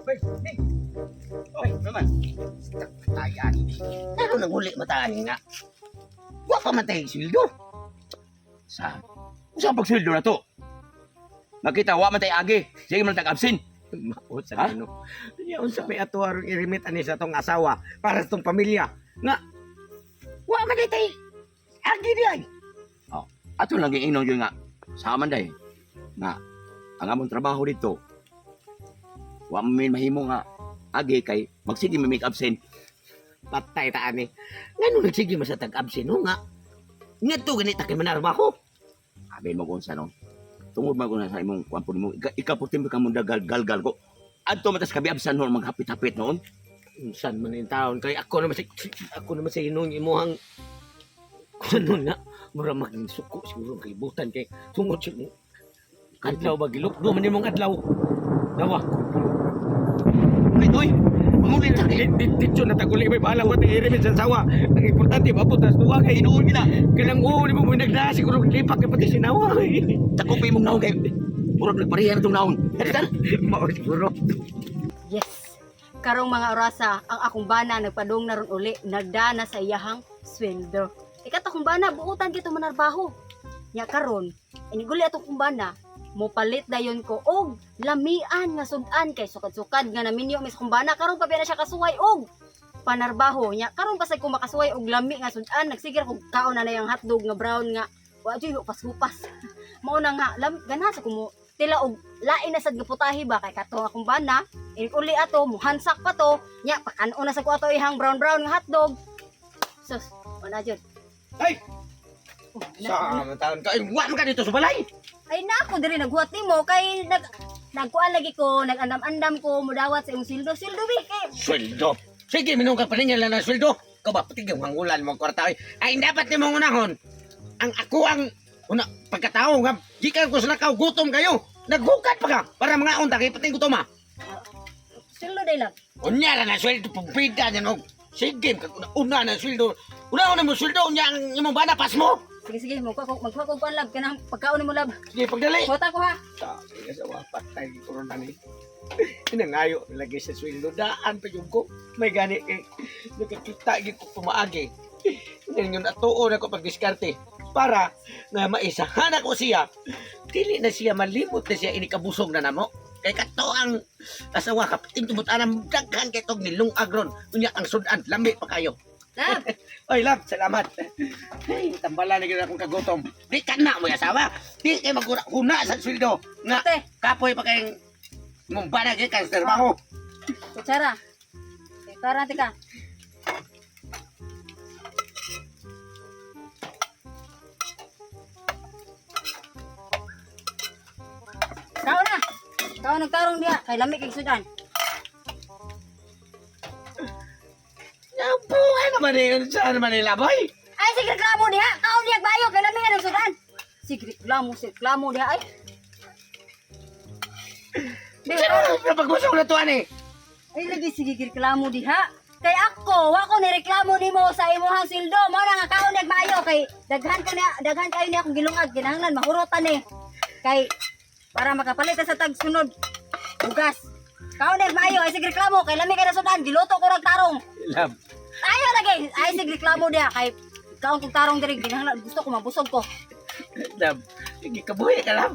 Oy, hey. Oy, naman. Tayan. Ano nang huli mataan nga? Wa pa man tayo sweldo. Sa pagsweldo na to? Makita, wa man tayo agi. Sige man tag-absin. Maot sa ano. Yung sa may ato aron irimit ani sa tong asawa para sa tong pamilya. Nga Wa man tayo agi di ay. Oh, ato lang giinom yun nga. Sa man day. Nga, ang among trabaho dito, wa man mahimo nga agi kay magsige may absent. patay ta ani. Ngano nagsige man sa tag-absent no nga. Ngadto ganita kay manarbaho. Abin mo kung sa no. Tungod man ko na sa imong kwampon mo, ikaputin mo ka mong galgal ko. Adto matas kabiabsan noon maghapit-hapit noon. Unsan man in taon kay ako naman sa inong imuhang kuno na mura maging suko siguro kay butan kay tungod siya mo. Adlaw ba gilok do man imong adlaw. Dawa. Ay doy, manguli ta kay Dito na taguli may bahala ko tayo irimit sa sawa. Ang importante mabutas duwa kay inuon gina. kanang uuli mo nagda siguro lipak kay pati sinawa. Takopi mong naon kay murag nagpareha na tong naon. Kaditan? Mao siguro. Yes. Karong mga orasa, ang akong bana nagpadung na ron uli, nagdana sa iyahang sweldo. Ikat akong bana, buutan kito manarbaho. Nya karon, iniguli atong kumbana, mo palit dayon ko og lamian nga sudan kay sukad-sukad nga naminyo mis kumbana karon pa na siya kasuway og panarbaho nya karon pasay ko makasuway og lami nga sudan nagsigir kog kaon na yang hotdog nga brown nga wa joy upas-upas mao na nga ganahan sa kumo tila og lain na sad gaputahi ba kay kato akong bana uli ato muhansak pa to nya pakano na sa ko ato ihang brown nga hotdog sus wala jud Ay, oh, sa taon ka wa man ka dito sa balay. ay na ako diri naghuwat nimo kay nagkuan lagi ko nag-andam-andam ko mudawat sa imong sildo bi kay Sweldo. Sige, minung ka pa rin lang ng sweldo. Ikaw ba, pati yung hangulan mo kwarta. Ay, dapat ni mong unahon. Ang ako ang pagkatao nga, di kayo ko sa nakaw, gutom kayo. Naghukat pa ka para mga unta kayo pati gutom ha. sildo day lang. Unya na sweldo, pumpida niyan og. Sige, una na sweldo. Una mo sweldo, unya ang imong bana, pas mo. Sige magkuha ko kuan lab kanang pagkaon nimo lab. Sige, pagdali. Kota ko ha. Sabi ka sa wapat tayo corona ni. Inangayo lagi sa sweldo daan pa yung ko. May gani kay nakikita gyud ko pumaagi. Inen yun atuon ako pagdiskarte para nga maisahan ako siya. Dili na siya malimot na siya inikabusog na namo. Kay kato ang asawa kapiting tubot anam daghan kay tog nilung agron. Unya ang sudan lambi pa kayo. Lab. Oy, lab, salamat. Ay, tambalan na gyud akong kagutom. Di ka na mo yasawa. Di kayo magkuna sa sweldo. Nga, Ate, kapoy pa kayong mong bana kayo ka sa trabaho. kutsara. Kutsara tika. Kao na. Kao nagtarong diha kay lami kay sudan. Nabuhay naman eh. Saan naman nila, boy? Ay sige reklamo diha. Kao diha bayo kay lami nga sudan. Sige reklamo diha ay. Sino napag-usok na to, ani? Ay lagi sige reklamo diha. Kay ako, wa ko ni reklamo nimo sa imong sildo. Mo na nga kaon nagmayo kay daghan kayo ni akong gilungag kinahanglan mahurotan ni. Kay para makapalit sa tag sunod. Bugas. Kaon nagmayo ay sige reklamo kay lami kay nasudan giluto ko rag tarong. Lab. Ayo lagi. Ay sige reklamo diha kay kaon kong tarong diri kinahanglan gusto ko mabusog ko. Lab. Sige, kabuhi ka, lab.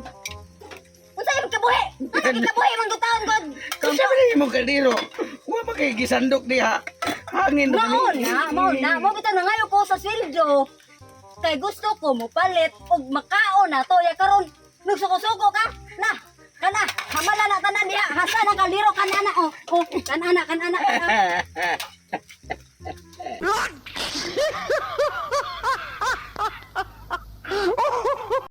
Unsa imong kabuhi? Ano kabuhi man gutaon god? Kung siya rin mong kaldero, huwag pa kayo gisandok diha. Hangin Mao na, mo bitaw na ngayon ko sa sweldo. Kay gusto ko mo palit og makaon na to ya karon nagsuko-suko ka. Na, kana, hamala na tanan diha. Hasa na kaldero kanana oh. Oh, kanana.